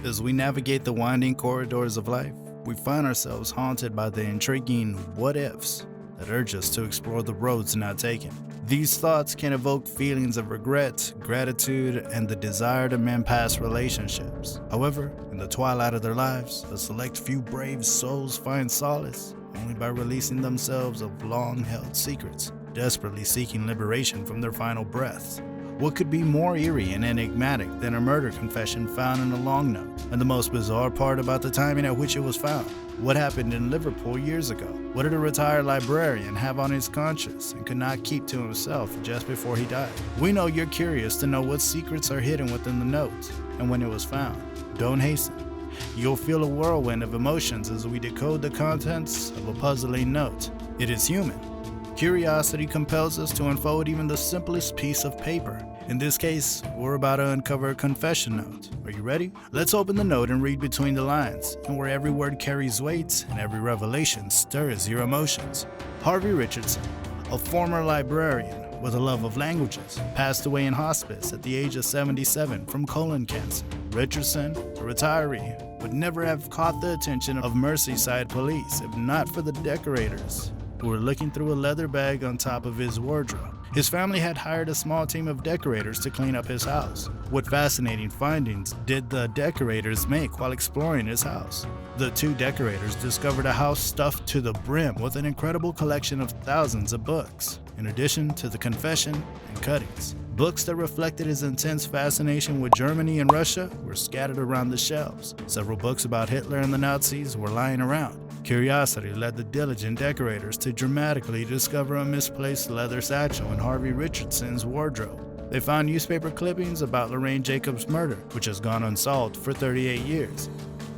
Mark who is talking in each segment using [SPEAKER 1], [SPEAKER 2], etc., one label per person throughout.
[SPEAKER 1] As we navigate the winding corridors of life, we find ourselves haunted by the intriguing what-ifs that urge us to explore the roads not taken. These thoughts can evoke feelings of regret, gratitude, and the desire to mend past relationships. However, in the twilight of their lives, a select few brave souls find solace only by releasing themselves of long-held secrets, desperately seeking liberation from their final breaths. What could be more eerie and enigmatic than a murder confession found in a long note? And the most bizarre part about the timing at which it was found. What happened in Liverpool years ago? What did a retired librarian have on his conscience and could not keep to himself just before he died? We know you're curious to know what secrets are hidden within the note and when it was found. Don't hasten. You'll feel a whirlwind of emotions as we decode the contents of a puzzling note. It is human. Curiosity compels us to unfold even the simplest piece of paper. In this case, we're about to uncover a confession note. Are you ready? Let's open the note and read between the lines, and where every word carries weight and every revelation stirs your emotions. Harvey Richardson, a former librarian with a love of languages, passed away in hospice at the age of 77 from colon cancer. Richardson, a retiree, would never have caught the attention of Merseyside police if not for the decorators who were looking through a leather bag on top of his wardrobe. His family had hired a small team of decorators to clean up his house. What fascinating findings did the decorators make while exploring his house? The two decorators discovered a house stuffed to the brim with an incredible collection of thousands of books, in addition to the confession and cuttings. Books that reflected his intense fascination with Germany and Russia were scattered around the shelves. Several books about Hitler and the Nazis were lying around. Curiosity led the diligent decorators to dramatically discover a misplaced leather satchel in Harvey Richardson's wardrobe. They found newspaper clippings about Lorraine Jacobs' murder, which has gone unsolved for 38 years.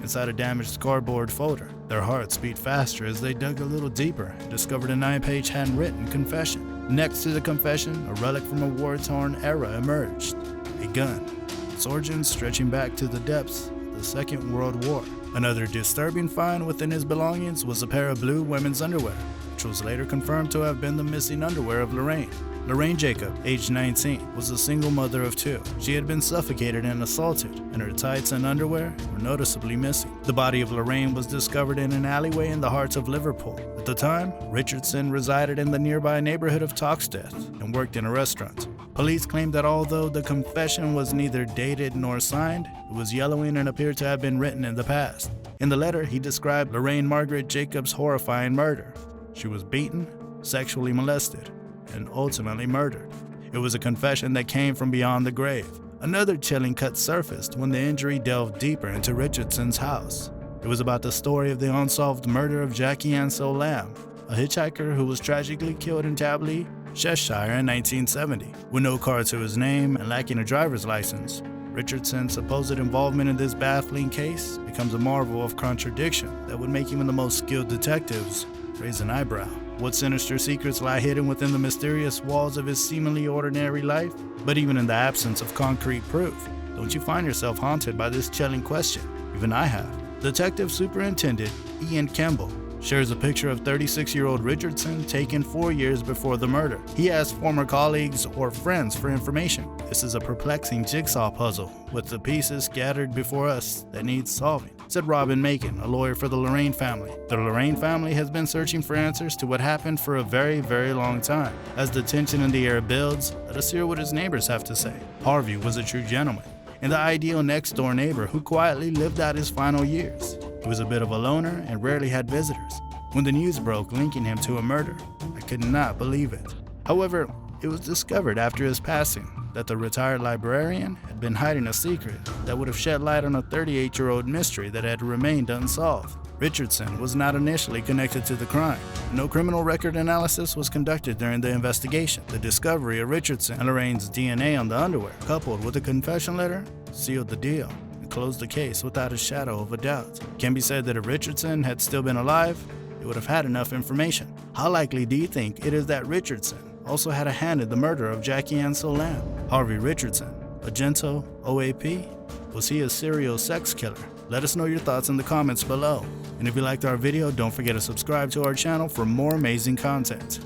[SPEAKER 1] Inside a damaged cardboard folder, their hearts beat faster as they dug a little deeper and discovered a 9-page handwritten confession. Next to the confession, a relic from a war-torn era emerged, a gun, its origins stretching back to the depths of the Second World War. Another disturbing find within his belongings was a pair of blue women's underwear, which was later confirmed to have been the missing underwear of Lorraine. Lorraine Jacob, aged 19, was a single mother of two. She had been suffocated and assaulted, and her tights and underwear were noticeably missing. The body of Lorraine was discovered in an alleyway in the heart of Liverpool. At the time, Richardson resided in the nearby neighborhood of Toxteth and worked in a restaurant. Police claimed that although the confession was neither dated nor signed, it was yellowing and appeared to have been written in the past. In the letter, he described Lorraine Margaret Jacobs' horrifying murder. She was beaten, sexually molested, and ultimately murdered. It was a confession that came from beyond the grave. Another chilling cut surfaced when the injury delved deeper into Richardson's house. It was about the story of the unsolved murder of Jackie Ann Lamb, a hitchhiker who was tragically killed in Tabley, Cheshire in 1970. With no car to his name and lacking a driver's license, Richardson's supposed involvement in this baffling case becomes a marvel of contradiction that would make even the most skilled detectives raise an eyebrow. What sinister secrets lie hidden within the mysterious walls of his seemingly ordinary life? But even in the absence of concrete proof, don't you find yourself haunted by this chilling question? Even I have. Detective Superintendent Ian Campbell shares a picture of 36-year-old Richardson taken 4 years before the murder. He asked former colleagues or friends for information. This is a perplexing jigsaw puzzle with the pieces scattered before us that needs solving, said Robin Macon, a lawyer for the Lorraine family. The Lorraine family has been searching for answers to what happened for a very, very long time. As the tension in the air builds, let us hear what his neighbors have to say. Harvey was a true gentleman and the ideal next-door neighbor who quietly lived out his final years. He was a bit of a loner and rarely had visitors. When the news broke linking him to a murder, I could not believe it. However, it was discovered after his passing that the retired librarian had been hiding a secret that would have shed light on a 38-year-old mystery that had remained unsolved. Richardson was not initially connected to the crime. No criminal record analysis was conducted during the investigation. The discovery of Richardson and Lorraine's DNA on the underwear, coupled with a confession letter, sealed the deal and closed the case without a shadow of a doubt. It can be said that if Richardson had still been alive, it would have had enough information. How likely do you think it is that Richardson also had a hand in the murder of Jackie Ann Lamb? Harvey Richardson, a gentle OAP? Was he a serial sex killer? Let us know your thoughts in the comments below. And if you liked our video, don't forget to subscribe to our channel for more amazing content.